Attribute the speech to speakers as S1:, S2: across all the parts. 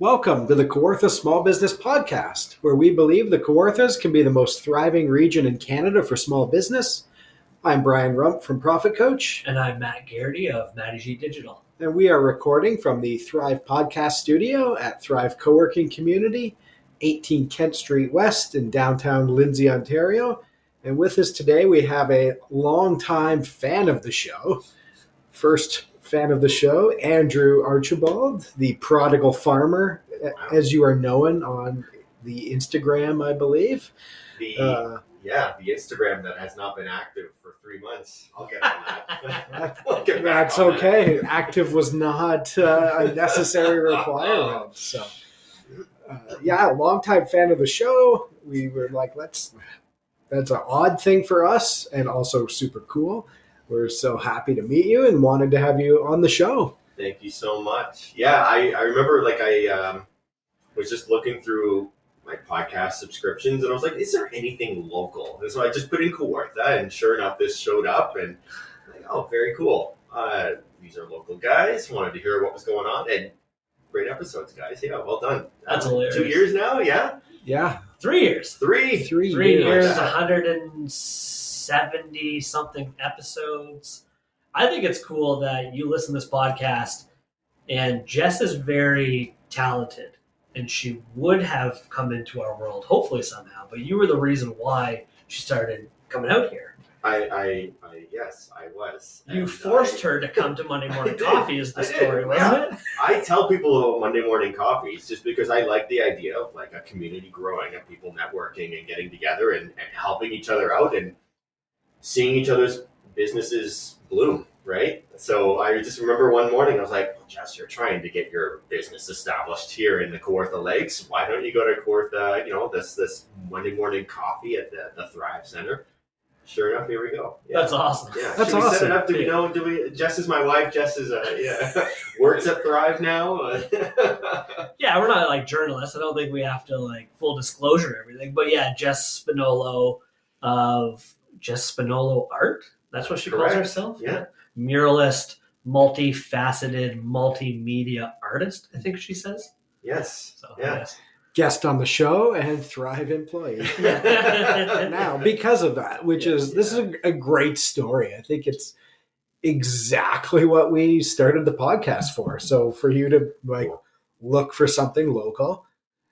S1: Welcome to the Kawarthas Small Business Podcast, where we believe the Kawarthas can be the most thriving region in Canada for small business. I'm Brian Rump from Profit Coach.
S2: And I'm Matt Garrity of Matty G Digital.
S1: And we are recording from the Thrive Podcast Studio at Thrive Co-working Community, 18 Kent Street West in downtown Lindsay, Ontario. And with us today, we have a longtime fan of the show, first fan of the show, Andrew Archibald, the prodigal farmer, as you are known on the Instagram, I believe.
S3: The Instagram that has not been active for 3 months. I'll get on that.
S1: That's okay. That. Active was not a necessary requirement. So, longtime fan of the show. We were like, that's an odd thing for us and also super cool. We're so happy to meet you and wanted to have you on the show.
S3: Thank you so much. Yeah, I remember I was just looking through my podcast subscriptions and I was like, is there anything local? And so I just put in Kawartha and sure enough, this showed up and I'm like, oh, very cool. These are local guys. Wanted to hear what was going on and great episodes, guys. Yeah, well done.
S2: That's hilarious.
S3: 2 years now, yeah?
S1: Yeah.
S2: 3 years.
S1: Three
S2: years, 170 something episodes. I think it's cool that you listen to this podcast and Jess is very talented and she would have come into our world hopefully somehow, but you were the reason why she started coming out here.
S3: Yes, I was.
S2: You forced her to come to Monday Morning Coffee is the story, wasn't it?
S3: I tell people about Monday Morning Coffees just because I like the idea of like a community growing and people networking and getting together and helping each other out and seeing each other's businesses bloom, right? So I just remember one morning I was like, well, Jess, you're trying to get your business established here in the Kawartha Lakes. Why don't you go to Kawartha, this Monday Morning Coffee at the Thrive Center? Sure enough, here we go.
S2: Yeah. That's awesome.
S3: Yeah.
S1: That's
S3: Should we
S1: awesome.
S3: set it up? Do we? Jess is my wife. Jess is works at Thrive now.
S2: Yeah, we're not like journalists. I don't think we have to like full disclosure everything. But yeah, Jess Spinolo of Jess Spinolo Art. That's what she calls herself.
S3: Yeah.
S2: Muralist, multifaceted, multimedia artist, I think she says.
S3: Yes.
S2: So,
S3: yeah.
S2: Yes.
S1: Guest on the show and Thrive employee. Now, because of that, this is a great story. I think it's exactly what we started the podcast for. So for you to look for something local,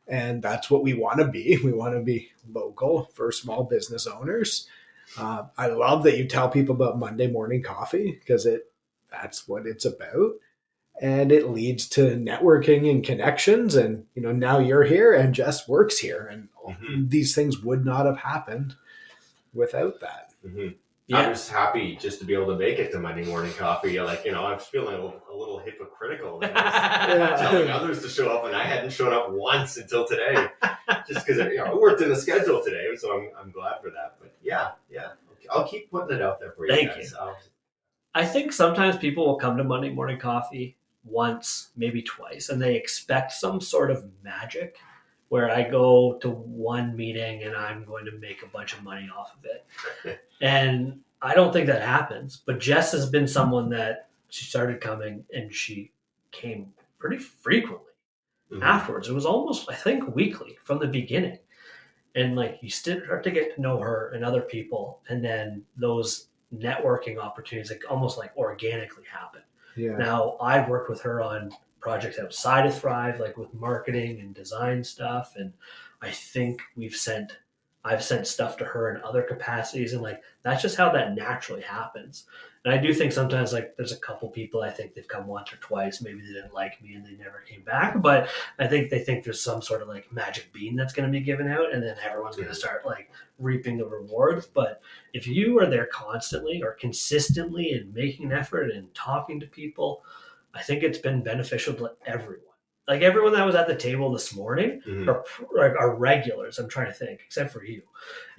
S1: and that's what we want to be. We want to be local for small business owners. I love that you tell people about Monday Morning Coffee because that's what it's about. And it leads to networking and connections. And, now you're here and Jess works here. And these things would not have happened without that.
S3: Mm-hmm. Yeah. I was happy just to be able to make it to Monday Morning Coffee. I was feeling a little hypocritical. Telling others to show up, and I hadn't shown up once until today, just because I worked in the schedule today. So I'm glad for that. But yeah, I'll keep putting it out there for you
S2: Thank
S3: guys.
S2: you. I think sometimes people will come to Monday Morning Coffee once, maybe twice, and they expect some sort of magic where I go to one meeting and I'm going to make a bunch of money off of it. And I don't think that happens. But Jess has been someone that she started coming and she came pretty frequently afterwards. It was almost, I think, weekly from the beginning. And you start to get to know her and other people. And then those networking opportunities almost organically happen.
S1: Yeah.
S2: Now, I've worked with her on projects outside of Thrive, with marketing and design stuff. And I think I've sent stuff to her in other capacities. And that's just how that naturally happens. And I do think sometimes there's a couple people, I think they've come once or twice. Maybe they didn't like me and they never came back. But I think they think there's some sort of magic bean that's going to be given out. And then everyone's going to start reaping the rewards. But if you are there constantly or consistently and making an effort and talking to people, I think it's been beneficial to everyone. Everyone that was at the table this morning are regulars. I'm trying to think, except for you.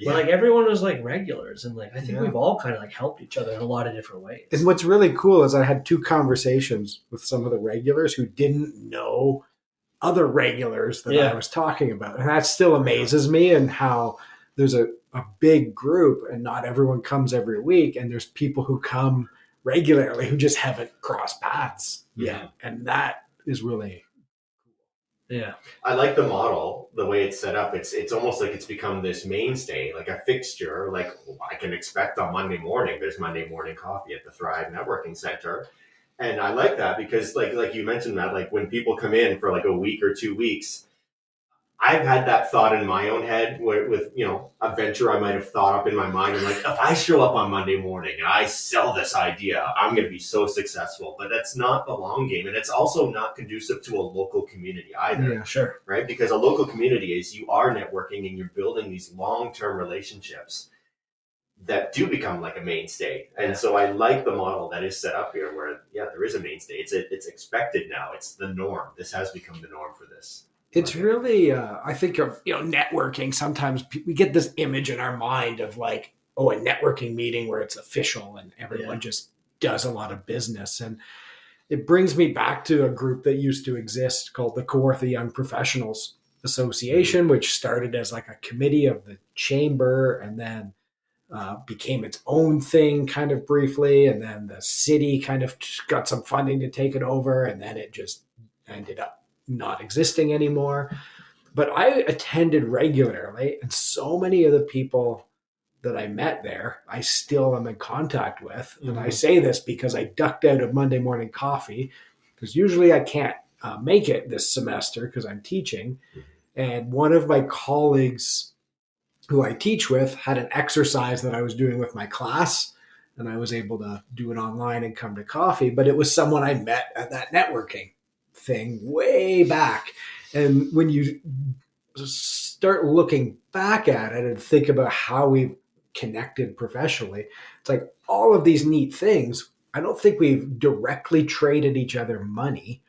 S2: Yeah. But everyone was regulars. And I think we've all kind of helped each other in a lot of different ways.
S1: And what's really cool is I had 2 conversations with some of the regulars who didn't know other regulars that I was talking about. And that still amazes me, and how there's a big group and not everyone comes every week. And there's people who come regularly who just haven't crossed paths yet. And that is really
S2: Yeah.
S3: I like the model, the way it's set up. It's almost like it's become this mainstay, like a fixture. Like I can expect on Monday morning, there's Monday morning coffee at the Thrive Networking Center. And I like that because like you mentioned, Matt, like when people come in for like a week or 2 weeks, I've had that thought in my own head with a venture I might have thought up in my mind. I'm like, if I show up on Monday morning and I sell this idea, I'm going to be so successful. But that's not the long game, and it's also not conducive to a local community either.
S2: Yeah, sure.
S3: Right? Because a local community is you are networking and you're building these long-term relationships that do become like a mainstay. And so I like the model that is set up here, where there is a mainstay. It's expected now. It's the norm. This has become the norm for this.
S1: It's really, I think of, networking. Sometimes we get this image in our mind of like, a networking meeting where it's official and everyone just does a lot of business. And it brings me back to a group that used to exist called the Kawarthas Young Professionals Association, which started as like a committee of the chamber and then became its own thing kind of briefly. And then the city kind of got some funding to take it over. And then it just ended up not existing anymore. But I attended regularly, and so many of the people that I met there, I still am in contact with. And I say this because I ducked out of Monday morning coffee, because usually I can't make it this semester because I'm teaching. And one of my colleagues who I teach with had an exercise that I was doing with my class, and I was able to do it online and come to coffee. But it was someone I met at that networking thing way back. And when you start looking back at it and think about how we've connected professionally, it's like all of these neat things. I don't think we've directly traded each other money,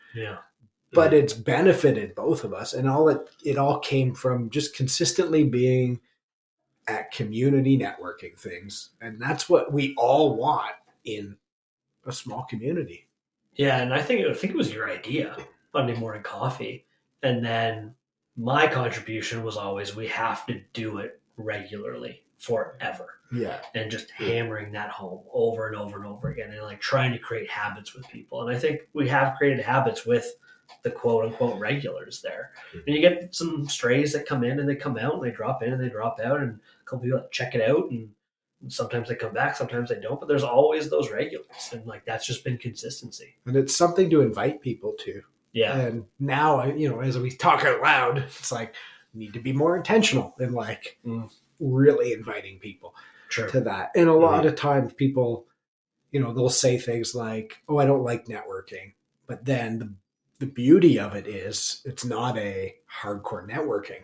S1: but it's benefited both of us. And it all came from just consistently being at community networking things. And that's what we all want in a small community.
S2: Yeah, and I think it was your idea, Monday morning coffee. And then my contribution was always, we have to do it regularly forever.
S1: Yeah.
S2: And just hammering that home over and over and over again, and like trying to create habits with people. And I think we have created habits with the quote unquote regulars there. And you get some strays that come in and they come out, and they drop in and they drop out, and a couple people that check it out, and sometimes they come back, sometimes they don't, but there's always those regulars. And like, that's just been consistency.
S1: And it's something to invite people to.
S2: Yeah.
S1: And now, as we talk out loud, it's like, we need to be more intentional in like really inviting people to that. And a lot of times people, they'll say things like, oh, I don't like networking. But then the beauty of it is it's not a hardcore networking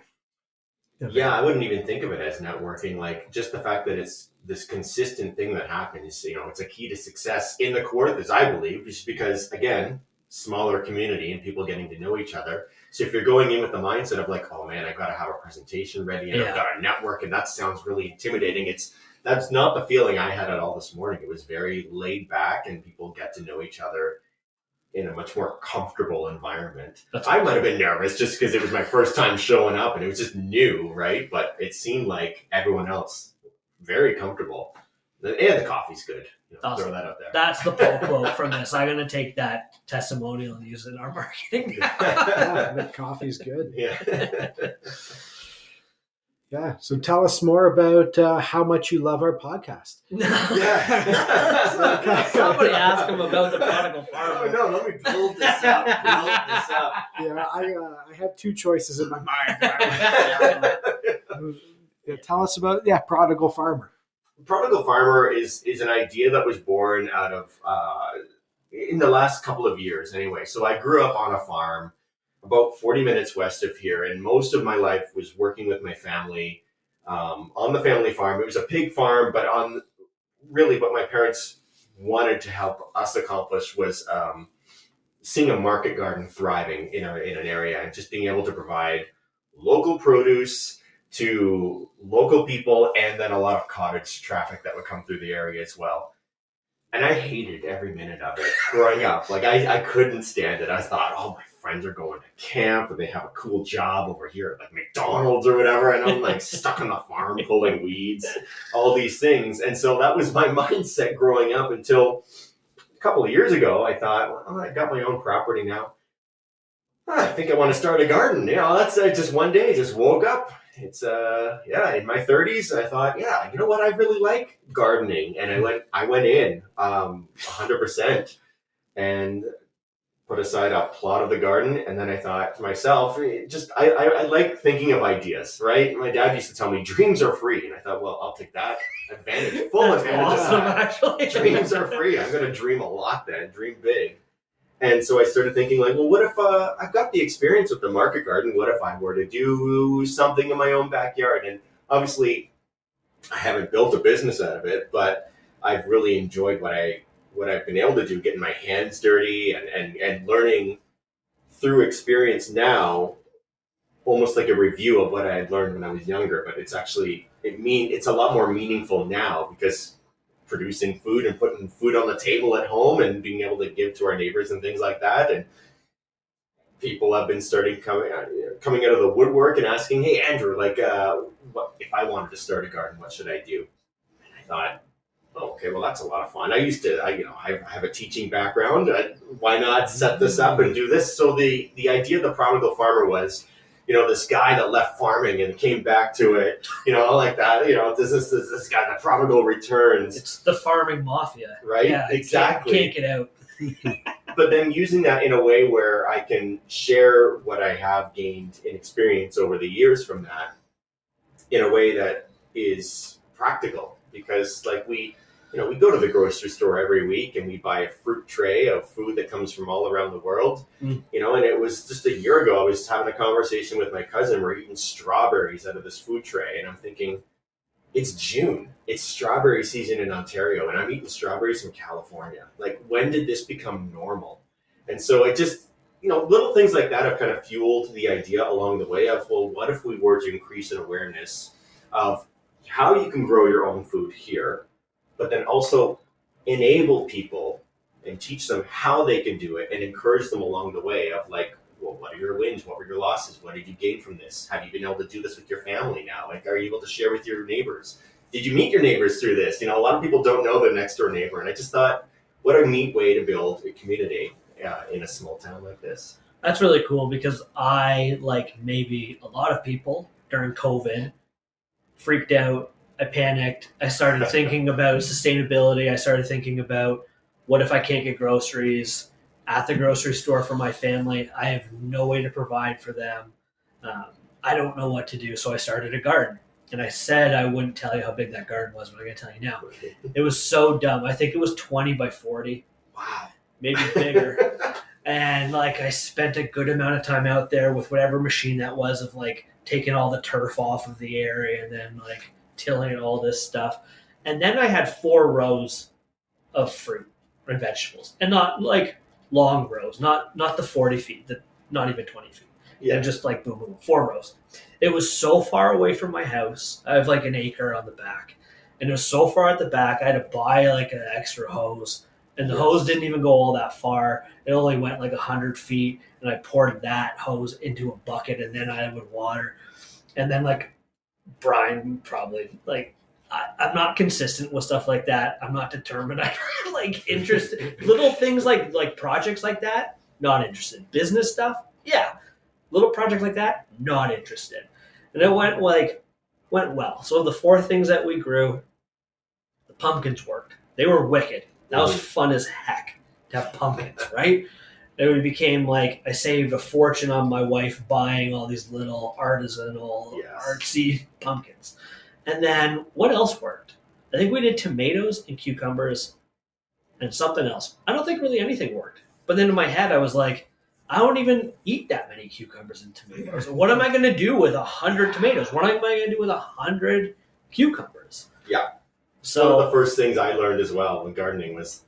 S1: event.
S3: Yeah, I wouldn't even think of it as networking. Like just the fact that it's this consistent thing that happens, it's a key to success in the Kawarthas, I believe, just because, again, smaller community and people getting to know each other. So if you're going in with the mindset of like, oh man, I've got to have a presentation ready and I've got a network, and that sounds really intimidating. That's not the feeling I had at all this morning. It was very laid back and people get to know each other in a much more comfortable environment. I might have been nervous just because it was my first time showing up and it was just new, right? But it seemed like everyone else very comfortable. And the coffee's good.
S2: Awesome.
S3: Throw that out there.
S2: That's the pull quote from this. I'm going to take that testimonial and use it in our marketing.
S1: Yeah, the coffee's good.
S3: Yeah.
S1: Yeah. So tell us more about how much you love our podcast.
S2: Somebody ask him about the prodigal farmer.
S3: Oh, no, let me build this up.
S1: Yeah, I had two choices in my mind. Tell us about prodigal farmer.
S3: Prodigal Farmer is an idea that was born out of in the last couple of years anyway. So I grew up on a farm about 40 minutes west of here, and most of my life was working with my family on the family farm. It was a pig farm, but on really what my parents wanted to help us accomplish was seeing a market garden thriving in an area and just being able to provide local produce to local people, and then a lot of cottage traffic that would come through the area as well. And I hated every minute of it growing up. Like I couldn't stand it. I thought, oh, my friends are going to camp and they have a cool job over here at like McDonald's or whatever. And I'm like stuck on the farm pulling weeds, all these things. And so that was my mindset growing up until a couple of years ago. I thought, well, I got my own property now. I think I want to start a garden. That's just one day, just woke up. It's in my 30s. I thought, you know what, I really like gardening, and I went in 100% and put aside a plot of the garden, and then I thought to myself, I like thinking of ideas, right? My dad used to tell me dreams are free, and I thought, well, I'll take that advantage, full advantage
S2: awesome,
S3: of that.
S2: actually.
S3: Dreams are free. I'm going to dream a lot then, dream big. And so I started thinking, like, well, what if I've got the experience with the market garden? What if I were to do something in my own backyard? And obviously, I haven't built a business out of it, but I've really enjoyed what I've been able to do, getting my hands dirty and learning through experience now, almost like a review of what I had learned when I was younger. But it's a lot more meaningful now because producing food and putting food on the table at home and being able to give to our neighbors and things like that. And people have been coming out of the woodwork and asking, "Hey, Andrew, like, what if I wanted to start a garden? What should I do?" And I thought, oh, okay, well, that's a lot of fun. I have a teaching background. Why not set this up and do this? So the idea of the prodigal farmer was, this guy that left farming and came back to it, like that. This guy, the prodigal returns.
S2: It's the farming mafia,
S3: right?
S2: Yeah,
S3: Exactly.
S2: Can't get out.
S3: But then using that in a way where I can share what I have gained in experience over the years from that in a way that is practical. Because like we go to the grocery store every week and we buy a fruit tray of food that comes from all around the world, and it was just a year ago, I was having a conversation with my cousin. We're eating strawberries out of this food tray, and I'm thinking, it's June. It's strawberry season in Ontario, and I'm eating strawberries from California. Like, when did this become normal? And so it just, little things like that have kind of fueled the idea along the way of, well, what if we were to increase an awareness of how you can grow your own food here, but then also enable people and teach them how they can do it and encourage them along the way of like, well, what are your wins? What were your losses? What did you gain from this? Have you been able to do this with your family now? Like, are you able to share with your neighbors? Did you meet your neighbors through this? A lot of people don't know their next door neighbor. And I just thought, what a neat way to build a community in a small town like this.
S2: That's really cool because I, like maybe a lot of people during COVID, freaked out. I panicked. I started thinking about sustainability. I started thinking about what if I can't get groceries at the grocery store for my family. I have no way to provide for them. I don't know what to do. So I started a garden. And I said I wouldn't tell you how big that garden was, but I'm going to tell you now. It was so dumb. I think it was 20 by 40.
S3: Wow.
S2: Maybe bigger. And like I spent a good amount of time out there with whatever machine that was of like taking all the turf off of the area and then like tilling and all this stuff. And then I had 4 rows of fruit and vegetables. And not like long rows, not the 40 feet, not even 20 feet. Yeah. And just like boom, boom, 4 rows. It was so far away from my house. I have like an acre on the back. And it was so far at the back, I had to buy like an extra hose. And the hose didn't even go all that far. It only went like 100 feet. And I poured that hose into a bucket and then I would water. And then like Brian probably like, I'm not consistent with stuff like that. I'm not determined. I'm like interested. Little things like projects like that, not interested. Business stuff, yeah. Little project like that, not interested. And it went well. So the 4 things that we grew, the pumpkins worked. They were wicked. That was fun as heck to have pumpkins, right? And it became like I saved a fortune on my wife buying all these little artisanal, artsy pumpkins. And then what else worked? I think we did tomatoes and cucumbers and something else. I don't think really anything worked. But then in my head, I was like, I don't even eat that many cucumbers and tomatoes. So what am I going to do with 100 tomatoes? What am I going to do with 100 cucumbers?
S3: Yeah.
S2: So
S3: one of the first things I learned as well when gardening was,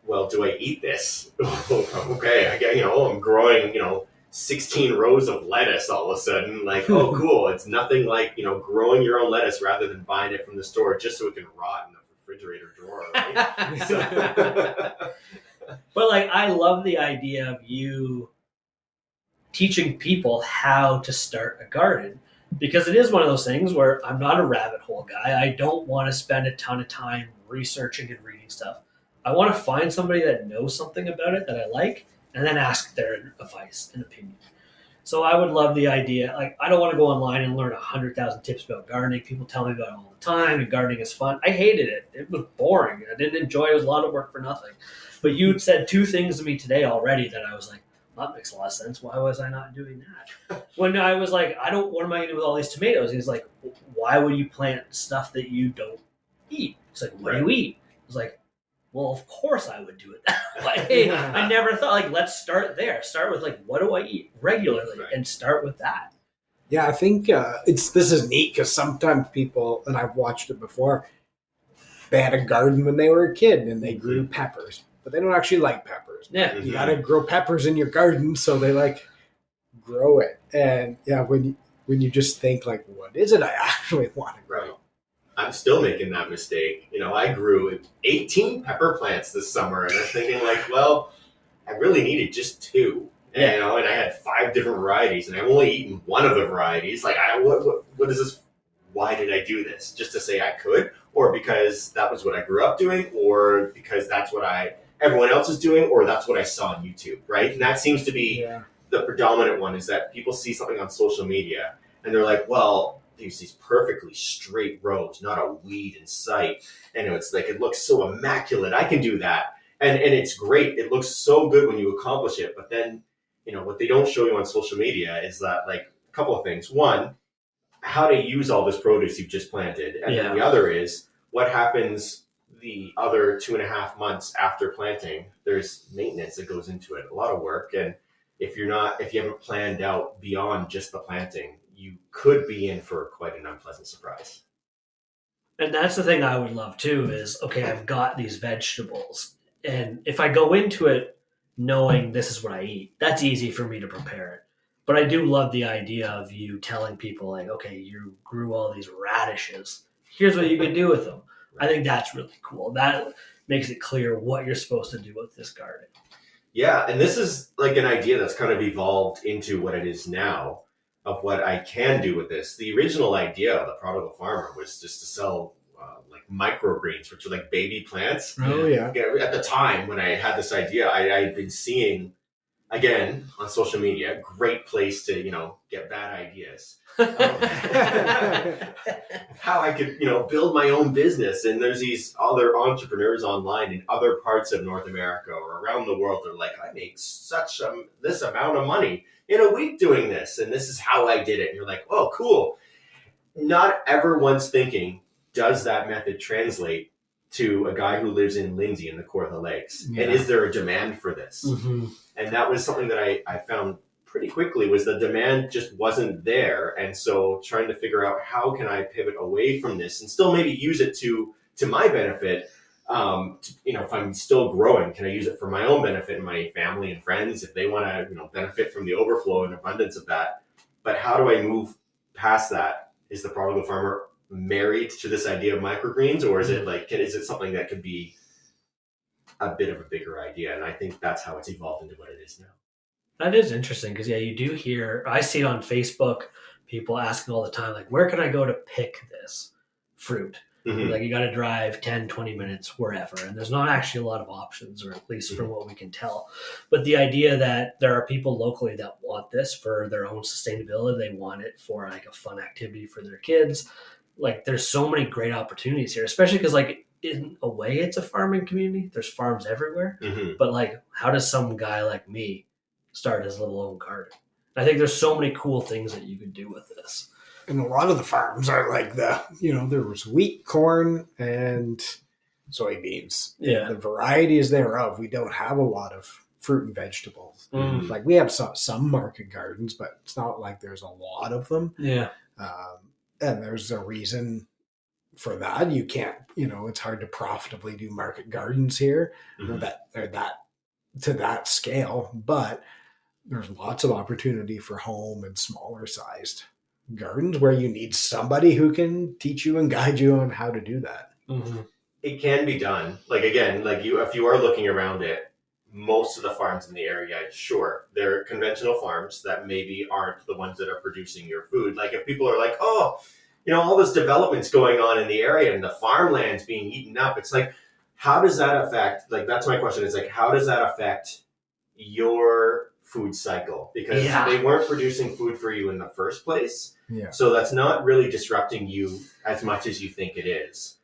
S3: well, do I eat this? Okay, I'm growing, 16 rows of lettuce all of a sudden. Like, oh, cool. It's nothing like, growing your own lettuce rather than buying it from the store just so it can rot in the refrigerator drawer, right?
S2: But like, I love the idea of you teaching people how to start a garden because it is one of those things where I'm not a rabbit hole guy. I don't want to spend a ton of time researching and reading stuff. I want to find somebody that knows something about it that I like and then ask their advice and opinion. So I would love the idea. Like, I don't want to go online and learn 100,000 tips about gardening. People tell me about it all the time, and gardening is fun. I hated it. It was boring. I didn't enjoy it. It was a lot of work for nothing. But you said two things to me today already that I was like, well, that makes a lot of sense. Why was I not doing that? When I was like, what am I going to do with all these tomatoes? He's like, why would you plant stuff that you don't eat? He's like, what do you eat? I was like, well, of course I would do it that way. I never thought, like, let's start there. Start with, like, what do I eat regularly? Right. And start with that.
S1: Yeah, I think this is neat because sometimes people, and I've watched it before, they had a garden when they were a kid and they grew peppers, but they don't actually like peppers.
S2: Yeah.
S1: You got to grow peppers in your garden, so they, like, grow it. And, yeah, when you just think, like, what is it I actually want to grow?
S3: Right. I'm still making that mistake. I grew 18 pepper plants this summer, and I'm thinking, like, well, I really needed just 2. And, and I had 5 different varieties, and I've only eaten one of the varieties. Like, what is this? Why did I do this? Just to say I could, or because that was what I grew up doing, or because that's what everyone else is doing, or that's what I saw on YouTube, right? And that seems to be the predominant one, is that people see something on social media, and they're like, well, there's these perfectly straight rows, not a weed in sight. And it's like, it looks so immaculate. I can do that. And it's great. It looks so good when you accomplish it. But then, what they don't show you on social media is that, like, a couple of things. One, how to use all this produce you've just planted. And then the other is what happens the other 2.5 months after planting. There's maintenance that goes into it, a lot of work. And if you haven't planned out beyond just the planting, you could be in for quite an unpleasant surprise.
S2: And that's the thing I would love too is, okay, I've got these vegetables. And if I go into it knowing this is what I eat, that's easy for me to prepare it. But I do love the idea of you telling people, like, okay, you grew all these radishes. Here's what you can do with them. I think that's really cool. That makes it clear what you're supposed to do with this garden.
S3: Yeah, and this is like an idea that's kind of evolved into what it is now, of what I can do with this. The original idea of the Prodigal Farmer was just to sell like microgreens, which are like baby plants.
S1: Oh, yeah.
S3: At the time when I had this idea, I had been seeing, again, on social media, great place to, get bad ideas. How I could, build my own business. And there's these other entrepreneurs online in other parts of North America or around the world. They're like, I make this amount of money in a week doing this, and this is how I did it. And you're like, oh, cool. Not everyone's thinking, does that method translate to a guy who lives in Lindsay in the Kawarthas Lakes? Yeah. And is there a demand for this? Mm-hmm. And that was something that I found pretty quickly, was the demand just wasn't there. And so trying to figure out, how can I pivot away from this and still maybe use it to my benefit? If I'm still growing, can I use it for my own benefit and my family and friends if they want to, benefit from the overflow and abundance of that? But how do I move past that? Is the Prodigal Farmer married to this idea of microgreens, or is it is it something that could be a bit of a bigger idea? And I think that's how it's evolved into what it is now.
S2: That is interesting because, you do hear, I see it on Facebook, people asking all the time, like, where can I go to pick this fruit? Mm-hmm. Like, you got to drive 10, 20 minutes wherever. And there's not actually a lot of options, or at least from what we can tell. But the idea that there are people locally that want this for their own sustainability, they want it for like a fun activity for their kids. Like, there's so many great opportunities here, especially because, like, in a way, it's a farming community. There's farms everywhere. Mm-hmm. But, like, how does some guy like me start his little own garden? I think there's so many cool things that you could do with this.
S1: And a lot of the farms are like there was wheat, corn, and soybeans.
S2: Yeah.
S1: The varieties thereof, we don't have a lot of fruit and vegetables. Mm. Like, we have some market gardens, but it's not like there's a lot of them.
S2: Yeah.
S1: And there's a reason for that. You can't, it's hard to profitably do market gardens here, or that to that scale, but there's lots of opportunity for home and smaller sized gardens where you need somebody who can teach you and guide you on how to do that.
S3: Mm-hmm. It can be done. Like, again, if you are looking around it, most of the farms in the area, sure, they're conventional farms that maybe aren't the ones that are producing your food. Like, if people are like, oh, all this development's going on in the area and the farmland's being eaten up, it's like, how does that affect, like, that's my question, is like, how does that affect your food cycle because they weren't producing food for you in the first place.
S1: Yeah.
S3: So that's not really disrupting you as much as you think it is.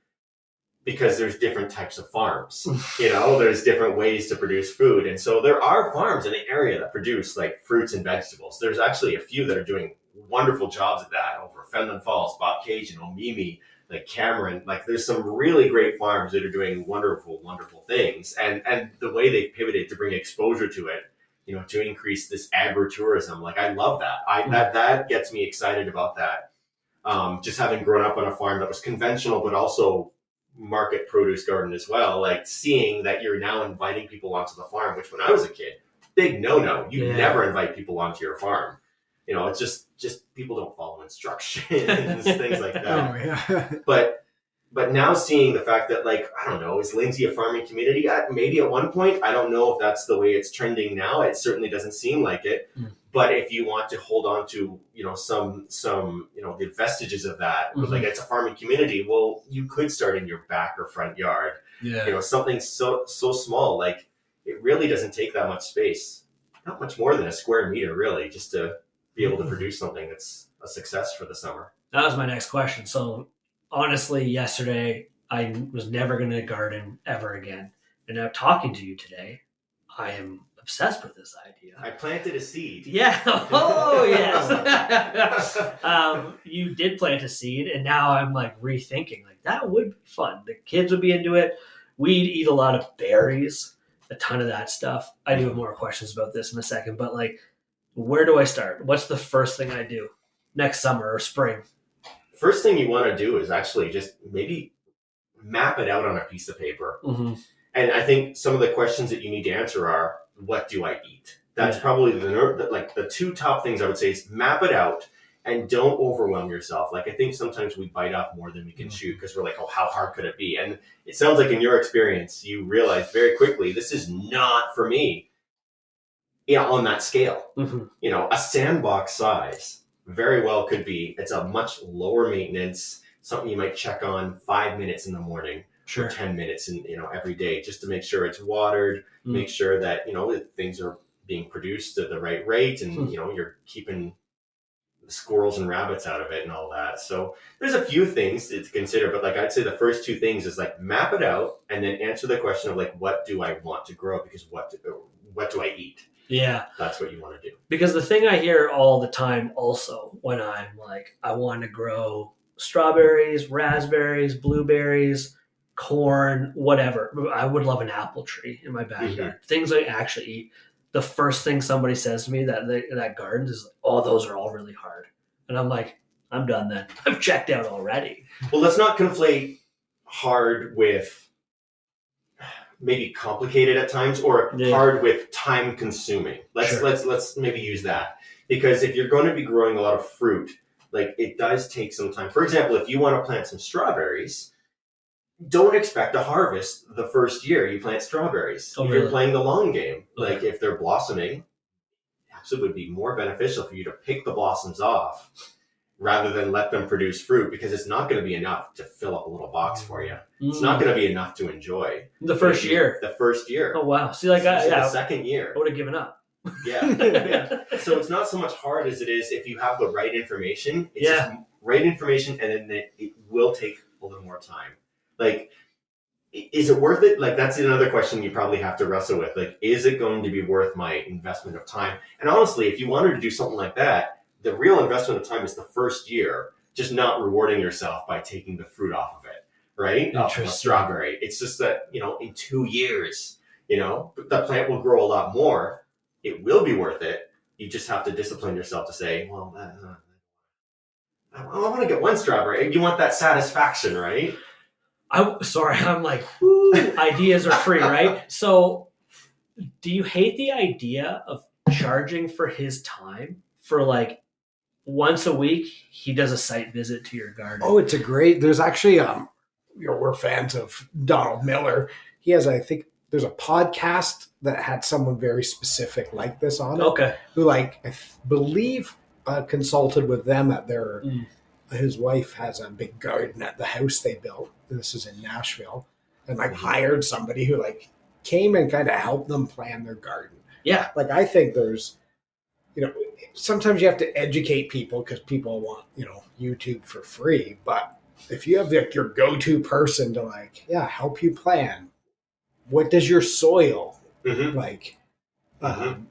S3: Because there's different types of farms, there's different ways to produce food. And so there are farms in the area that produce like fruits and vegetables. There's actually a few that are doing wonderful jobs at that over Fenland Falls, Bobcaygeon, Omimi, like Cameron. Like there's some really great farms that are doing wonderful, wonderful things. And the way they pivoted to bring exposure to it, to increase this agritourism, like I love that. That gets me excited about that. Just having grown up on a farm that was conventional, but also market produce garden as well, like seeing that you're now inviting people onto the farm, which when I was a kid, big no. You never invite people onto your farm. It's just people don't follow instructions, things like that.
S1: Oh, yeah.
S3: But now seeing the fact that, like, I don't know, is Lindsay a farming community? Maybe at one point. I don't know if that's the way it's trending now. It certainly doesn't seem like it. But if you want to hold on to, some the vestiges of that, like it's a farming community, well, you could start in your back or front yard.
S1: Yeah.
S3: Something so small, like it really doesn't take that much space. Not much more than a square meter, really, just to be able to produce something that's a success for the summer.
S2: That was my next question. So honestly, yesterday, I was never going to garden ever again. And now talking to you today, I am obsessed with this idea.
S3: I planted a seed.
S2: Yeah. Oh, yes. You did plant a seed, and now I'm like rethinking. Like that would be fun. The kids would be into it. We'd eat a lot of berries, a ton of that stuff. I do have more questions about this in a second, but like, where do I start? What's the first thing I do next summer or spring?
S3: First thing you want to do is actually just maybe map it out on a piece of paper. And I think some of the questions that you need to answer are, what do I eat? That's probably the two top things I would say is map it out and don't overwhelm yourself. Like I think sometimes we bite off more than we can chew because we're like, oh, how hard could it be? And it sounds like in your experience, you realize very quickly, this is not for me. On that scale, a sandbox size very well could be, it's a much lower maintenance, something you might check on 5 minutes in the morning. For 10 minutes in every day, just to make sure it's watered, make sure that things are being produced at the right rate, and you're keeping the squirrels and rabbits out of it and all that. So there's a few things to consider, but like I'd say the first two things is like map it out and then answer the question of like, what do I want to grow? Because what do I eat?
S2: Yeah,
S3: that's what you want to do.
S2: Because the thing I hear all the time also when I'm like, I want to grow strawberries, raspberries, blueberries, corn, whatever. I would love an apple tree in my backyard. Things I actually eat. The first thing somebody says to me that gardens is like, oh, those are all really hard. And I'm like, I'm done then. I've checked out already.
S3: Well, let's not conflate hard with maybe complicated at times or hard with time consuming. Let's maybe use that. Because if you're going to be growing a lot of fruit, like it does take some time. For example, if you want to plant some strawberries, don't expect a harvest the first year you plant strawberries.
S2: Oh,
S3: You're playing the long game. Like if they're blossoming, it would be more beneficial for you to pick the blossoms off rather than let them produce fruit, because it's not going to be enough to fill up a little box for you. It's not going to be enough to enjoy.
S2: The first year.
S3: Oh,
S2: wow. See, like
S3: the second year.
S2: I would have given up.
S3: Yeah. So it's not so much hard as it is if you have the right information. It's just right information, and then it will take a little more time. Like, is it worth it? Like, that's another question you probably have to wrestle with. Like, is it going to be worth my investment of time? And honestly, if you wanted to do something like that, the real investment of time is the first year, just not rewarding yourself by taking the fruit off of it, right? Off of a strawberry. It's just that, in 2 years, the plant will grow a lot more. It will be worth it. You just have to discipline yourself to say, well, I want to get one strawberry. You want that satisfaction, right?
S2: I'm like, whoo, ideas are free, right? So do you hate the idea of charging for his time for like once a week he does a site visit to your garden?
S1: Oh, it's there's actually, we're fans of Donald Miller. He has, I think there's a podcast that had someone very specific like this on it.
S2: Okay.
S1: Who I believe consulted with them at their, his wife has a big garden at the house they built. This is in Nashville, and hired somebody who came and kind of helped them plan their garden.
S2: Yeah.
S1: Like, I think there's, sometimes you have to educate people because people want, YouTube for free. But if you have like your go-to person to help you plan, what does your soil like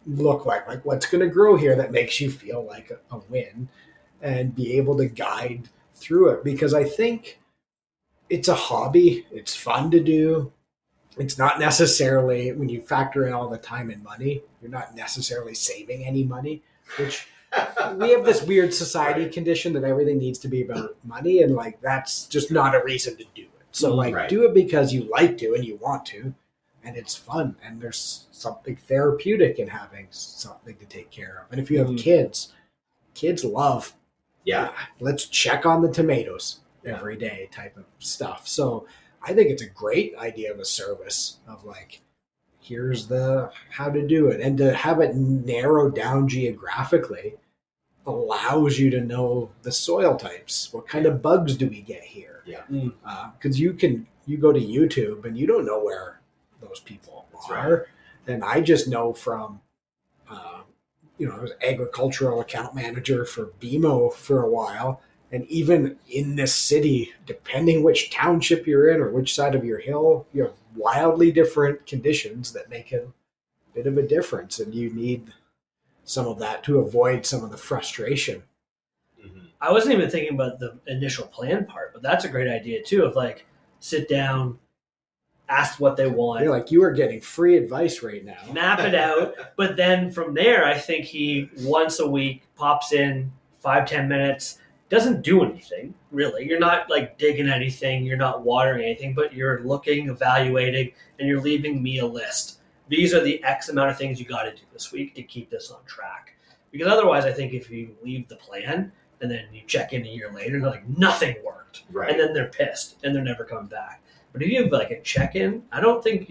S1: look like? Like, what's going to grow here that makes you feel like a win, and be able to guide through it? Because I think it's a hobby. It's fun to do. It's not necessarily, when you factor in all the time and money, you're not necessarily saving any money, which we have this weird society condition that everything needs to be about money, and like that's just not a reason to do it. So do it because you like to and you want to, and it's fun, and there's something therapeutic in having something to take care of. And if you have kids love, let's check on the tomatoes every day type of stuff. So I think it's a great idea of a service of like, here's the how to do it, and to have it narrowed down geographically allows you to know the soil types. What kind of bugs do we get here? Because you go to YouTube and you don't know where those people are. Right. And I just know from, I was agricultural account manager for BMO for a while. And even in this city, depending which township you're in or which side of your hill, you have wildly different conditions that make a bit of a difference. And you need some of that to avoid some of the frustration.
S2: I wasn't even thinking about the initial plan part, but that's a great idea too, of like, sit down, ask what they want.
S1: Yeah, like you are getting free advice right now.
S2: Map it out. But then from there, I think he once a week pops in 5-10 minutes, doesn't do anything, really. You're not like digging anything, you're not watering anything, but you're looking, evaluating, and you're leaving me a list. These are the X amount of things you got to do this week to keep this on track. Because otherwise, I think if you leave the plan and then you check in a year later, they're like, nothing worked. Right. And then they're pissed and they're never coming back. But if you have like a check-in, I don't think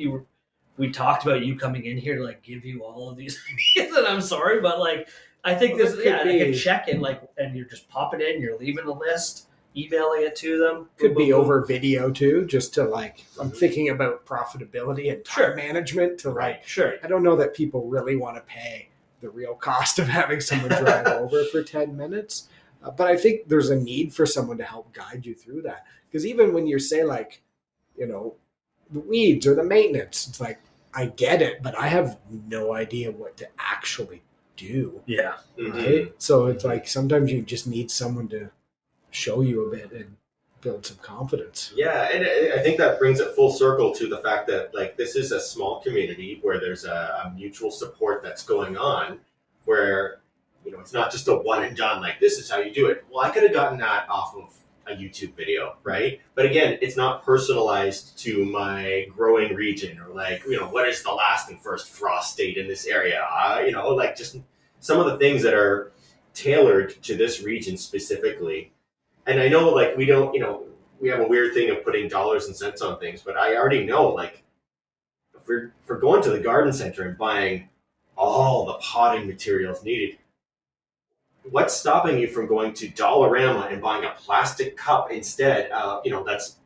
S2: we talked about you coming in here to like give you all of these ideas, and I'm sorry, but like, I think this, like a check-in, like, and you're just popping in, you're leaving a list, emailing it to them.
S1: Could be over video too, just to like, I'm thinking about profitability and time management to like, I don't know that people really want to pay the real cost of having someone drive over for 10 minutes. But I think there's a need for someone to help guide you through that. Because even when you say like, the weeds or the maintenance, it's like, I get it, but I have no idea what to actually do.
S2: Yeah.
S1: Right? So it's like, sometimes you just need someone to show you a bit and build some confidence.
S3: Yeah, and I think that brings it full circle to the fact that like this is a small community where there's a mutual support that's going on, where it's not just a one and done, like this is how you do it. Well, I could have gotten that off of a YouTube video, right? But again, it's not personalized to my growing region, or like, what is the last and first frost date in this area? Like just some of the things that are tailored to this region specifically. And I know like we don't, we have a weird thing of putting dollars and cents on things, but I already know like if we're going to the garden center and buying all the potting materials needed, what's stopping you from going to Dollarama and buying a plastic cup instead? That's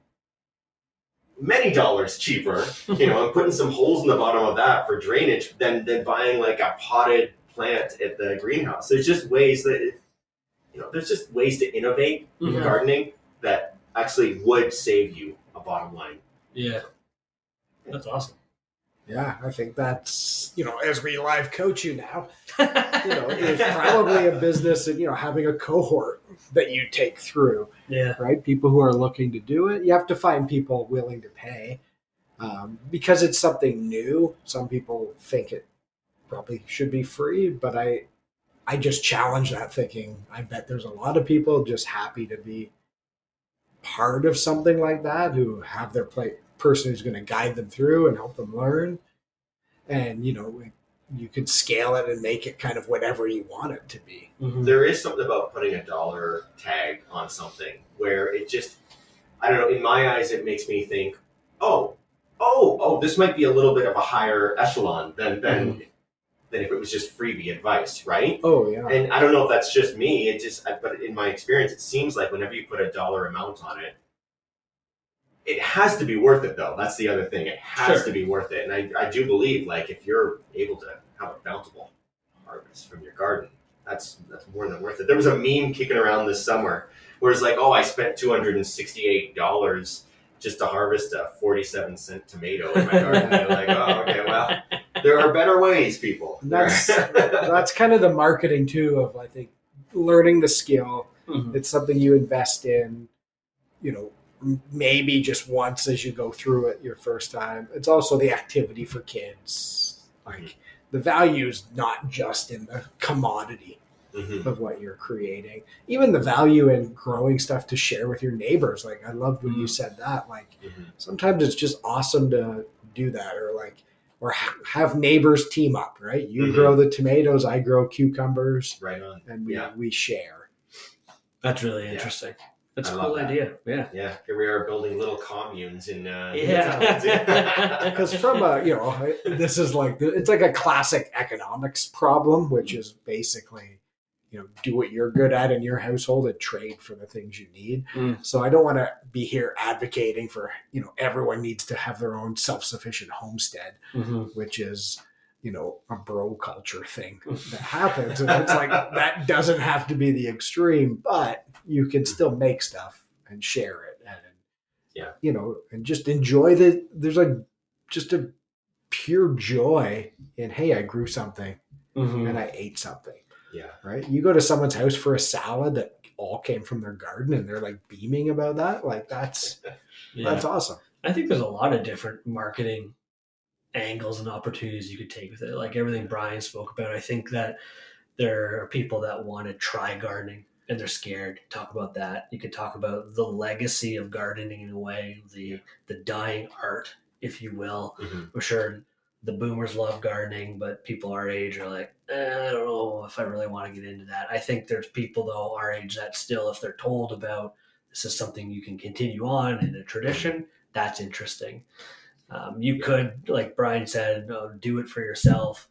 S3: many dollars cheaper, and putting some holes in the bottom of that for drainage than buying like a potted plant at the greenhouse. There's just ways that, there's just ways to innovate in gardening that actually would save you a bottom line.
S2: Yeah. That's awesome.
S1: Yeah, I think that's, as we live coach you now, there's probably a business of, having a cohort that you take through.
S2: Yeah.
S1: Right? People who are looking to do it. You have to find people willing to pay because it's something new. Some people think it probably should be free, but I just challenge that thinking. I bet there's a lot of people just happy to be part of something like that, who have their person who's going to guide them through and help them learn. And, you could scale it and make it kind of whatever you want it to be.
S3: Mm-hmm. There is something about putting a dollar tag on something where it just, I don't know, in my eyes, it makes me think, oh, this might be a little bit of a higher echelon than if it was just freebie advice, right?
S1: Oh, yeah.
S3: And I don't know if that's just me. But in my experience, it seems like whenever you put a dollar amount on it, it has to be worth it, though. That's the other thing. It has to be worth it. And I do believe, like, if you're able to have a bountiful harvest from your garden, that's more than worth it. There was a meme kicking around this summer where it's like, oh, I spent $268 just to harvest a 47-cent tomato in my garden. You're like, oh, okay, well, there are better ways, people.
S1: That's kind of the marketing too of, I think, learning the skill.
S2: Mm-hmm.
S1: It's something you invest in, maybe just once as you go through it your first time. It's also the activity for kids. Like, the value is not just in the commodity of what you're creating. Even the value in growing stuff to share with your neighbors. Like, I loved when you said that. Like, sometimes it's just awesome to do that, or have neighbors team up, right? You grow the tomatoes, I grow cucumbers.
S3: Right on.
S1: And we share.
S2: That's really interesting. That's a cool
S3: that.
S2: idea. Yeah.
S3: Yeah. Here we are building little communes in
S1: Because from this is like, it's like a classic economics problem, which is basically, do what you're good at in your household and trade for the things you need. So I don't want to be here advocating for, everyone needs to have their own self-sufficient homestead, which is, a bro culture thing that happens. And it's like, that doesn't have to be the extreme, but you can still make stuff and share it. And, and just enjoy there's just a pure joy in, hey, I grew something and I ate something.
S3: Yeah.
S1: Right. You go to someone's house for a salad that all came from their garden and they're like beaming about that. Like, that's awesome.
S2: I think there's a lot of different marketing angles and opportunities you could take with it. Like everything Brian spoke about, I think that there are people that want to try gardening and they're scared. Talk about that. You could talk about the legacy of gardening in a way, the dying art, if you will. I'm sure the boomers love gardening, but people our age are like, I don't know if I really want to get into that. I think there's people, though, our age that still, if they're told about this is something you can continue on in a tradition, that's interesting. You could, like Brian said, do it for yourself,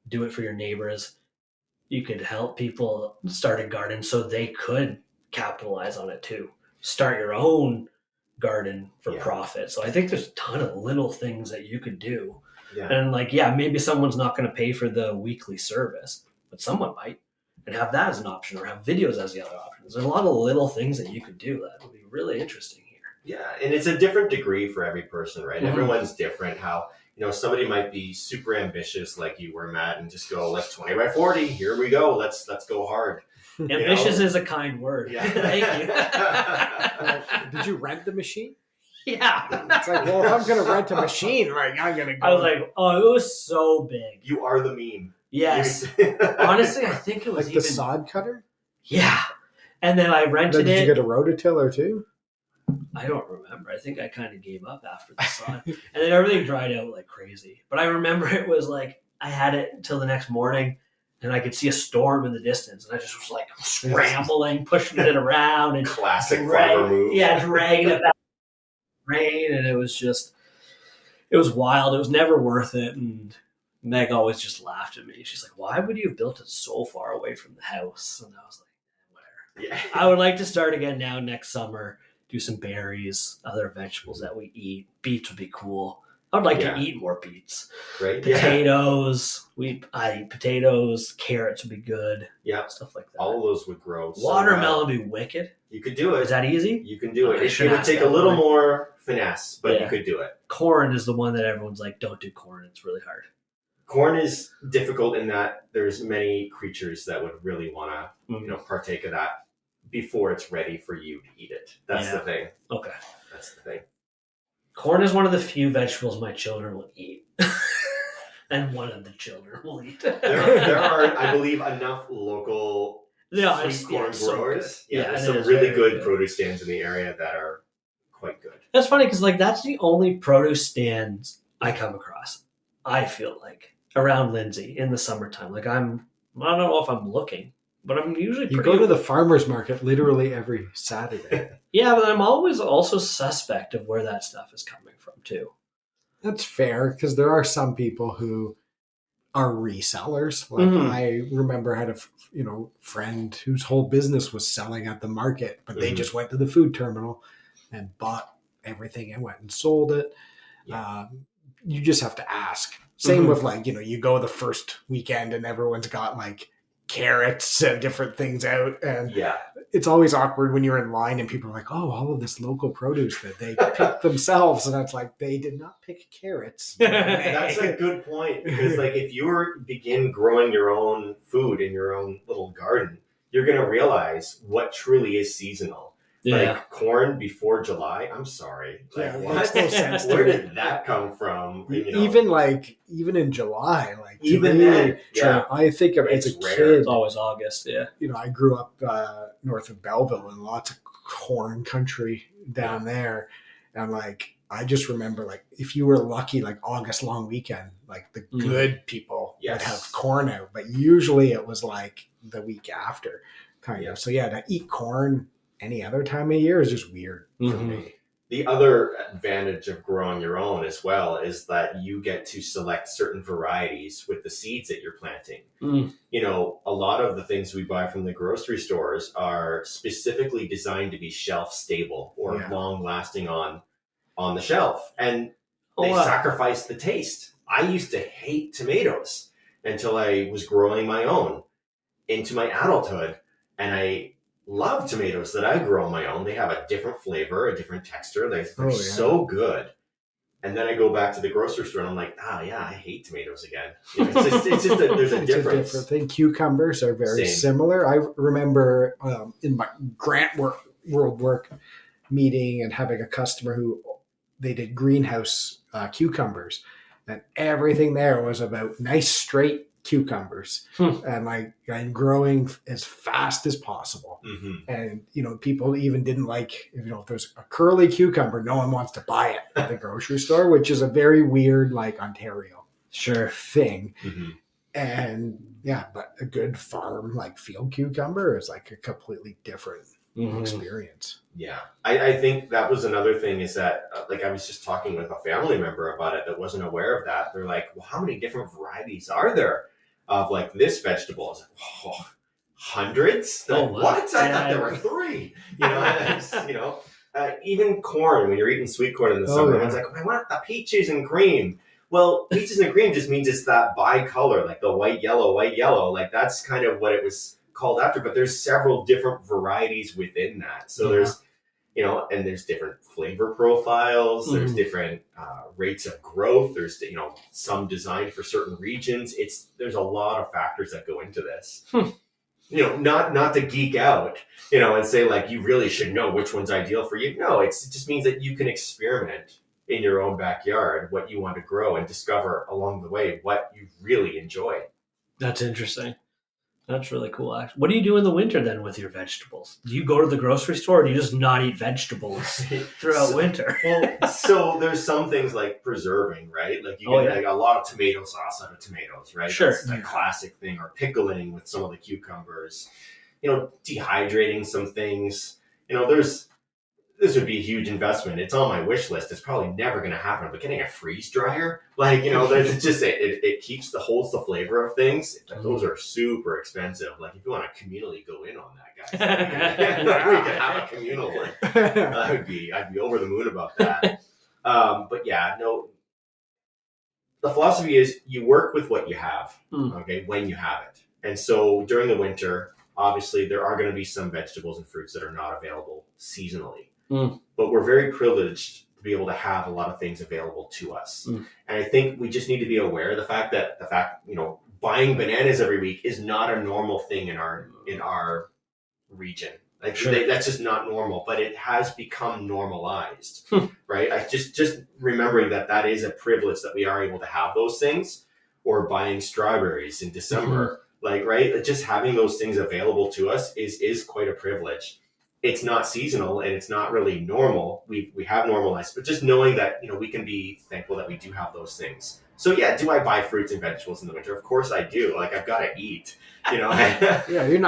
S2: do it for your neighbors. You could help people start a garden so they could capitalize on it too. Start your own garden for profit. So I think there's a ton of little things that you could do. Yeah. And maybe someone's not going to pay for the weekly service, but someone might, and have that as an option, or have videos as the other options. There's a lot of little things that you could do that would be really interesting here.
S3: Yeah, and it's a different degree for every person, right? Everyone's different. How, somebody might be super ambitious like you were, Matt, and just go, let's 20 by 40. Here we go. Let's go hard.
S2: Ambitious is a kind word.
S3: Yeah.
S2: Thank
S1: you. Did you rent the machine?
S2: Yeah.
S1: It's like, well, if I'm going to rent a machine, right, I'm going to go.
S2: I was like, oh, it was so big.
S3: You are the meme.
S2: Yes. Honestly, I think it was
S1: like the sod cutter?
S2: Yeah. And then I rented it.
S1: Did you get a rototiller too?
S2: I don't remember. I think I kind of gave up after the sod. And then everything dried out like crazy. But I remember it was like, I had it until the next morning and I could see a storm in the distance. And I just was like scrambling, pushing it around. And
S3: classic farmer move.
S2: Yeah, dragging it back. Rain, and it was wild. It was never worth it. And Meg always just laughed at me. She's like, why would you have built it so far away from the house? And I was like, whatever. Yeah. I would like to start again now next summer, do some berries, other vegetables that we eat. Beets would be cool. I would like to eat more beets.
S3: Right.
S2: Potatoes. I eat potatoes. Carrots would be good.
S3: Yeah.
S2: Stuff like that.
S3: All of those would grow.
S2: Watermelon would be wicked.
S3: You could do it.
S2: Is that easy?
S3: You can do it. It would take a little more finesse, but you could do it.
S2: Corn is the one that everyone's like, don't do corn. It's really hard.
S3: Corn is difficult in that there's many creatures that would really want to, partake of that before it's ready for you to eat it. That's the thing.
S2: Okay.
S3: That's the thing.
S2: Corn is one of the few vegetables my children will eat. And one of the children will eat.
S3: There are, I believe, enough local sweet corn growers.
S2: So
S3: there's some really good produce stands in the area that are quite good.
S2: That's funny because that's the only produce stands I come across, I feel like, around Lindsay in the summertime. I don't know if I'm looking, but I'm usually
S1: You go to the farmer's market literally every Saturday.
S2: Yeah, but I'm always also suspect of where that stuff is coming from too.
S1: That's fair, because there are some people who are resellers. Like I remember I had a friend whose whole business was selling at the market, but they just went to the food terminal and bought everything and went and sold it. Yeah. You just have to ask. Same with like, you go the first weekend and everyone's got like carrots and different things out. And it's always awkward when you're in line and people are like, oh, all of this local produce that they picked themselves. And it's like, they did not pick carrots.
S3: That's a good point, because like if you begin growing your own food in your own little garden, you're going to realize what truly is seasonal. Like corn before July. I'm sorry. Like,
S1: it makes no sense.
S3: Where did that come from?
S1: Even in July, like
S3: even then,
S1: I think of as a
S2: rare.
S1: kid.
S2: It's always August. Yeah.
S1: I grew up north of Belleville and lots of corn country down there, and like I just remember like if you were lucky, like August long weekend, like the good people would have corn out, but usually it was like the week after, kind of. So to eat corn any other time of year is just weird for me.
S3: The other advantage of growing your own as well is that you get to select certain varieties with the seeds that you're planting. A lot of the things we buy from the grocery stores are specifically designed to be shelf stable or long lasting on the shelf. And they sacrifice the taste. I used to hate tomatoes until I was growing my own into my adulthood. And I love tomatoes that I grow on my own. They have a different flavor, a different texture. They're so good. And then I go back to the grocery store and I'm like, I hate tomatoes again. It's just there's a difference.
S1: A different thing. Cucumbers are very similar. I remember in my grant world work meeting and having a customer who they did greenhouse cucumbers, and everything there was about nice straight cucumbers and growing as fast as possible. And people even didn't like if there's a curly cucumber, no one wants to buy it at the grocery store, which is a very weird like Ontario thing. And but a good farm like field cucumber is like a completely different experience.
S3: I think that was another thing, is that like I was just talking with a family member about it that wasn't aware of that. They're like, well, how many different varieties are there of like this vegetable? I was like, hundreds? Like, what? I thought there were 3. Even corn, when you're eating sweet corn in the summer, it's like, I want the peaches and cream. Well, peaches and cream just means it's that bicolor, like the white, yellow. Like that's kind of what it was called after, but there's several different varieties within that. So there's, and there's different flavor profiles. There's different rates of growth. There's, some designed for certain regions. There's a lot of factors that go into this. Not to geek out, and say like, you really should know which one's ideal for you. No, it just means that you can experiment in your own backyard what you want to grow and discover along the way what you really enjoy.
S2: That's interesting. That's really cool. Actually, what do you do in the winter then with your vegetables? Do you go to the grocery store, or do you just not eat vegetables throughout winter?
S3: Well, so there's some things like preserving, right? Like you get like a lot of tomato sauce out of tomatoes, right?
S2: Sure.
S3: That's a classic thing. Or pickling with some of the cucumbers. Dehydrating some things. This would be a huge investment. It's on my wish list. It's probably never going to happen. But getting a freeze dryer, it's just it holds the flavor of things. Those are super expensive. Like if you want to communally go in on that, guys, we could have a communal one. I'd be over the moon about that. But the philosophy is you work with what you have. Okay, when you have it. And so during the winter, obviously there are going to be some vegetables and fruits that are not available seasonally. But we're very privileged to be able to have a lot of things available to us. And I think we just need to be aware of the fact that buying bananas every week is not a normal thing in our region. That's just not normal, but it has become normalized, right? I just remembering that is a privilege that we are able to have those things, or buying strawberries in December, just having those things available to us is quite a privilege. It's not seasonal and it's not really normal. We have normalized, but just knowing that, we can be thankful that we do have those things. So do I buy fruits and vegetables in the winter? Of course I do. Like I've got to eat,
S1: you're not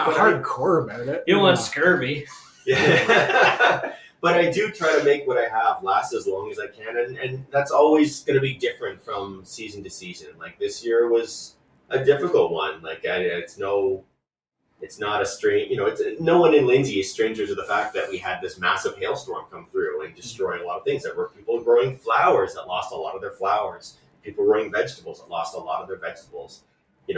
S1: hardcore about it.
S2: You don't want scurvy.
S3: Yeah. But I do try to make what I have last as long as I can. And that's always going to be different from season to season. Like this year was a difficult one. Like it's not a strange, no one in Lindsay is stranger to the fact that we had this massive hailstorm come through and destroy a lot of things. There were people growing flowers that lost a lot of their flowers. people growing vegetables that lost a lot of their vegetables.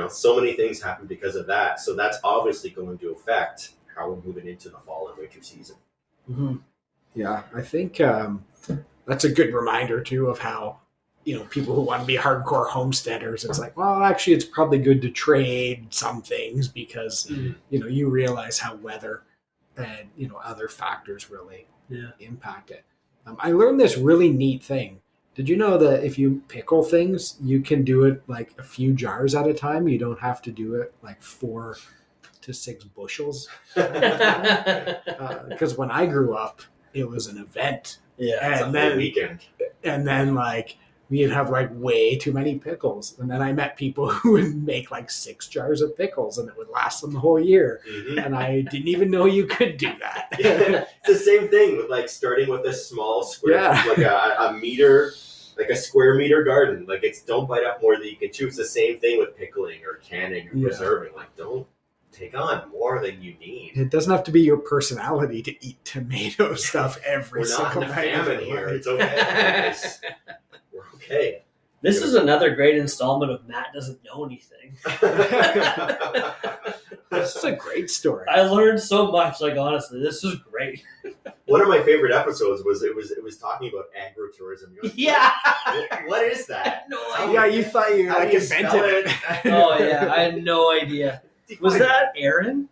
S3: So many things happen because of that. So that's obviously going to affect how we're moving into the fall and winter season.
S1: Mm-hmm. Yeah, I think that's a good reminder too of how, people who want to be hardcore homesteaders, it's like, well, actually, it's probably good to trade some things because, you realize how weather and, other factors really impact it. I learned this really neat thing. Did you know that if you pickle things, you can do it like a few jars at a time? You don't have to do it like 4 to 6 bushels. Because when I grew up, it was an event.
S3: Yeah, and then weekend.
S1: And then like we'd have like way too many pickles. And then I met people who would make like 6 jars of pickles and it would last them the whole year. Mm-hmm. And I didn't even know you could do that.
S3: It's the same thing with like starting with a small square, like a meter, like a square meter garden. Like don't bite off more than you can chew. It's the same thing with pickling or canning or preserving. Like don't take on more than you need.
S1: It doesn't have to be your personality to eat tomato stuff every single night.
S3: We're not in a famine here. It's okay. We're okay.
S2: This is another great installment of Matt Doesn't Know Anything.
S1: This is a great story.
S2: I learned so much. Like honestly, this is great.
S3: One of my favorite episodes was talking about agritourism.
S2: Yeah.
S3: What is that?
S2: No idea.
S1: Yeah, you thought you like invented it.
S2: Oh yeah, I had no idea. Was that Aaron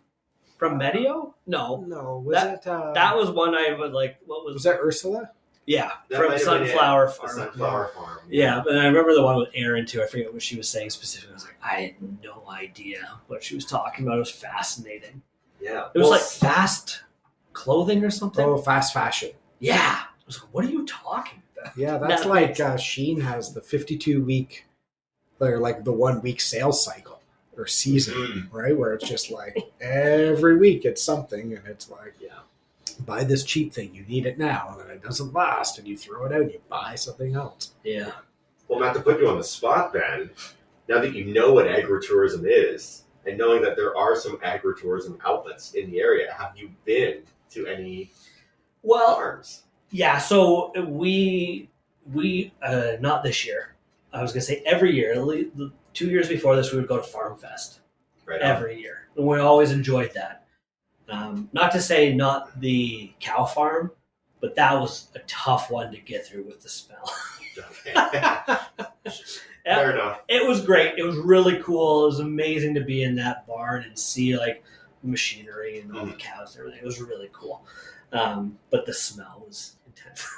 S2: from Medio? No. That was one I was like. What was
S1: that? Ursula?
S2: Yeah, from Sunflower Farm.
S3: Sunflower Farm.
S2: Yeah, but I remember the one with Aaron too. I forget what she was saying specifically. I was like, I had no idea what she was talking about. It was fascinating.
S3: Yeah,
S2: it was like fast clothing or something.
S1: Oh, fast fashion.
S2: Yeah, I was like, what are you talking about?
S1: Yeah, that's like Shein has the 52-week, or like the 1-week sales cycle or season, right? Where it's just like every week it's something, and it's like, buy this cheap thing, you need it now, and then it doesn't last, and you throw it out and you buy something else.
S2: Yeah.
S3: Well, not to put you on the spot, Ben, now that you know what agritourism is, and knowing that there are some agritourism outlets in the area, have you been to any farms? Yeah,
S2: so we not this year. I was going to say every year, the 2 years before this, we would go to Farm Fest every year. And we always enjoyed that. Not to say not the cow farm, but that was a tough one to get through with the smell.
S3: Fair enough.
S2: It was great. It was really cool. It was amazing to be in that barn and see like machinery and all the cows and everything. It was really cool. But the smell was intense.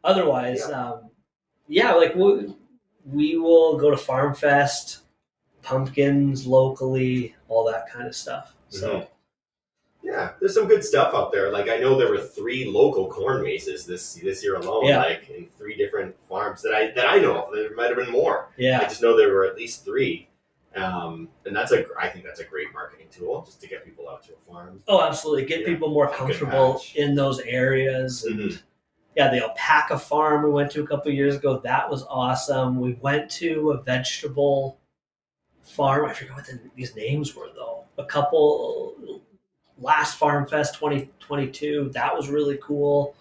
S2: Otherwise, like we will go to Farm Fest, pumpkins locally, all that kind of stuff. So.
S3: Yeah, there's some good stuff out there. Like I know there were 3 local corn mazes this year alone, like in 3 different farms that I know of. There might have been more.
S2: Yeah,
S3: I just know there were at least 3, and I think that's a great marketing tool just to get people out to a farm.
S2: Oh, absolutely, get people more comfortable in those areas. And the alpaca farm we went to a couple of years ago. That was awesome. We went to a vegetable farm. I forget what these names were though. A couple. Last Farm Fest 2022, that was really cool.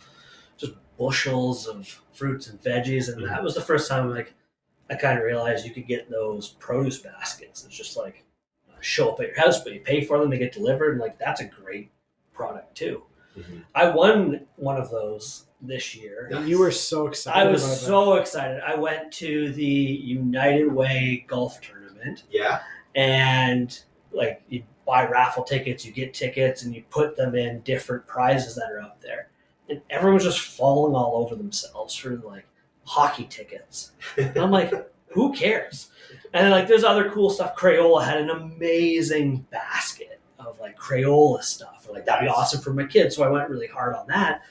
S2: Just bushels of fruits and veggies, and that was the first time I kind of realized you could get those produce baskets. It's just like show up at your house, but you pay for them, they get delivered, and like that's a great product too. I won one of those this year.
S1: And you were so excited.
S2: I was so excited. I went to the United Way golf tournament.
S3: Yeah,
S2: and like you buy raffle tickets, you get tickets, and you put them in different prizes that are up there. And everyone's just falling all over themselves for like hockey tickets. And I'm like, who cares? And like there's other cool stuff. Crayola had an amazing basket of like Crayola stuff. Like that'd be awesome for my kids. So I went really hard on that.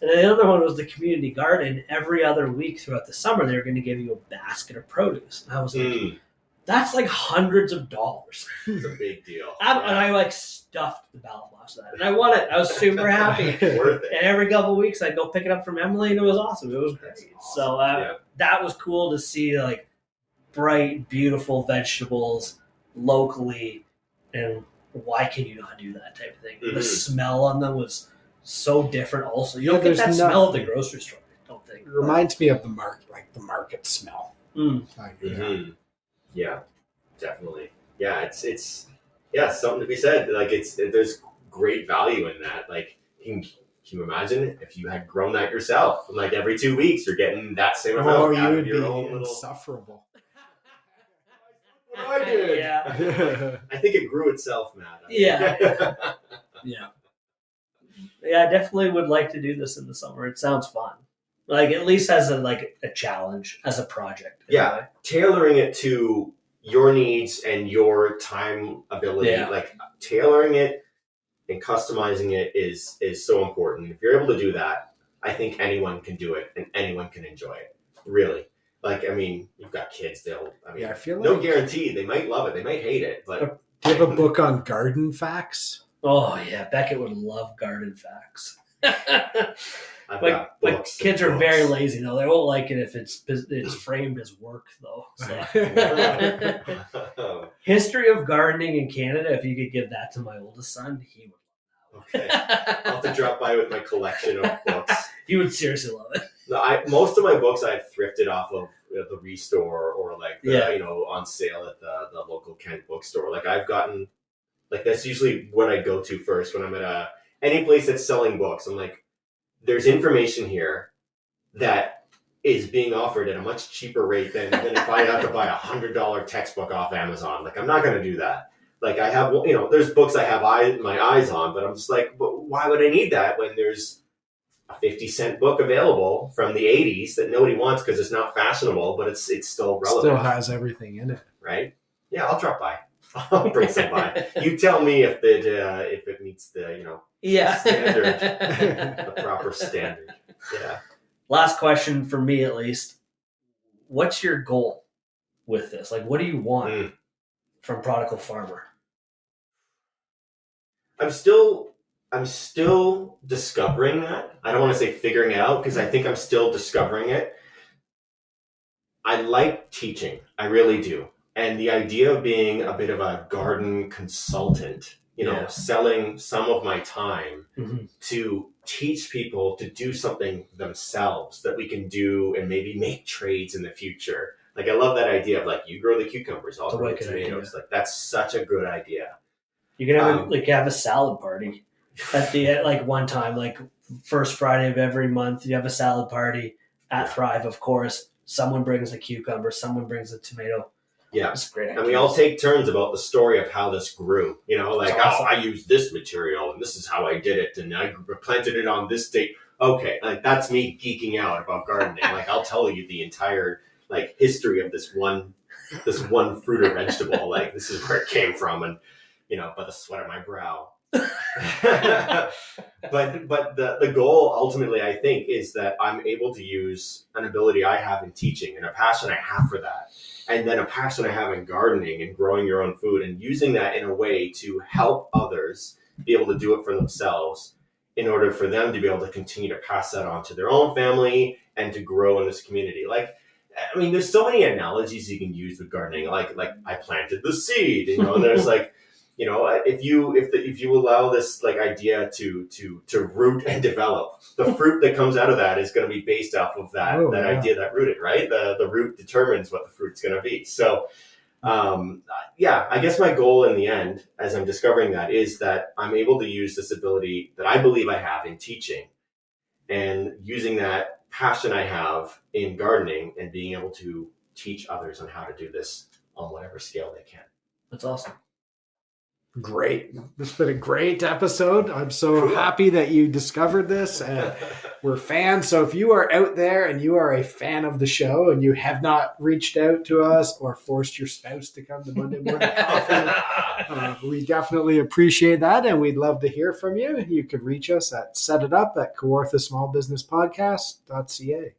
S2: And then the other one was the community garden. Every other week throughout the summer, they were going to give you a basket of produce. And I was like, that's like hundreds of dollars.
S3: It's a big deal.
S2: And I like stuffed the ballot box of that. And I won it. I was super happy.
S3: Worth it.
S2: And every couple of weeks I'd go pick it up from Emily and it was awesome. It was great. Awesome. So that was cool to see like bright, beautiful vegetables locally. And why can you not do that type of thing? The smell on them was so different also. You don't get that smell at the grocery store, I don't think.
S1: It reminds me of the market smell.
S3: Yeah, definitely. Yeah, it's something to be said. Like there's great value in that. Like can you imagine if you had grown that yourself? Like every 2 weeks, you're getting that same amount out of your own little.
S1: Insufferable.
S3: What I did.
S2: Yeah.
S3: I think it grew itself, Matt.
S2: Yeah. Yeah. I definitely would like to do this in the summer. It sounds fun. Like at least as a challenge, as a project.
S3: Yeah, tailoring it to your needs and your time ability.
S2: Yeah.
S3: Like tailoring it and customizing it is so important. If you're able to do that, I think anyone can do it and anyone can enjoy it. Really. Like, I mean, you've got kids, I feel no guarantee. They might love it. They might hate it. But
S1: do you have a book on garden facts?
S2: Oh, yeah. Beckett would love garden facts.
S3: My
S2: kids are very lazy, though. They won't like it if it's framed as work, though. So. History of gardening in Canada, if you could give that to my oldest son, he would love
S3: that. Okay. I'll have to drop by with my collection of books.
S2: He would seriously love it.
S3: No, most of my books I've thrifted off of the Restore or on sale at the local Kent bookstore. Like I've gotten, like that's usually what I go to first when I'm at any place that's selling books. I'm like, there's information here that is being offered at a much cheaper rate than if I have to buy $100 textbook off Amazon. Like I'm not going to do that. Like I have, there's books I have my eyes on, but I'm just like, but why would I need that when there's a 50-cent book available from the 80s that nobody wants because it's not fashionable, but it's still relevant.
S1: Still has everything in it.
S3: Right? Yeah, I'll drop by. I'll bring some by. You tell me if it meets the, standard, the proper standard. Yeah.
S2: Last question for me, at least. What's your goal with this? Like, what do you want from Prodigal Farmer?
S3: I'm still discovering that. I don't want to say figuring it out because I think I'm still discovering it. I like teaching. I really do. And the idea of being a bit of a garden consultant, selling some of my time to teach people to do something themselves that we can do and maybe make trades in the future. Like, I love that idea of, like, you grow the cucumbers, I'll grow the tomatoes. Like, that's such a good idea.
S2: You can have a salad party at the one time, like first Friday of every month. You have a salad party at Thrive, of course. Someone brings a cucumber, someone brings a tomato.
S3: Yeah,
S2: it's great.
S3: And we all take turns about the story of how this grew. Awesome. I used this material and this is how I did it, and I planted it on this date. Okay, like that's me geeking out about gardening. Like I'll tell you the entire history of this one fruit or vegetable. Like this is where it came from, and by the sweat of my brow. but the goal ultimately, I think, is that I'm able to use an ability I have in teaching and a passion I have for that, and then a passion I have in gardening and growing your own food, and using that in a way to help others be able to do it for themselves in order for them to be able to continue to pass that on to their own family and to grow in this community. Like, I mean, there's so many analogies you can use with gardening. Like I planted the seed, and there's if you allow this idea to root and develop, the fruit that comes out of that is going to be based off of that idea that rooted, right? The root determines what the fruit's going to be. So, I guess my goal in the end, as I'm discovering that, is that I'm able to use this ability that I believe I have in teaching, and using that passion I have in gardening and being able to teach others on how to do this on whatever scale they can.
S2: That's awesome.
S1: Great. This has been a great episode. I'm so happy that you discovered this, and we're fans. So if you are out there and you are a fan of the show and you have not reached out to us or forced your spouse to come to Monday Morning Coffee, we definitely appreciate that, and we'd love to hear from you. You can reach us at setitup@kawarthasmallbusinesspodcast.ca.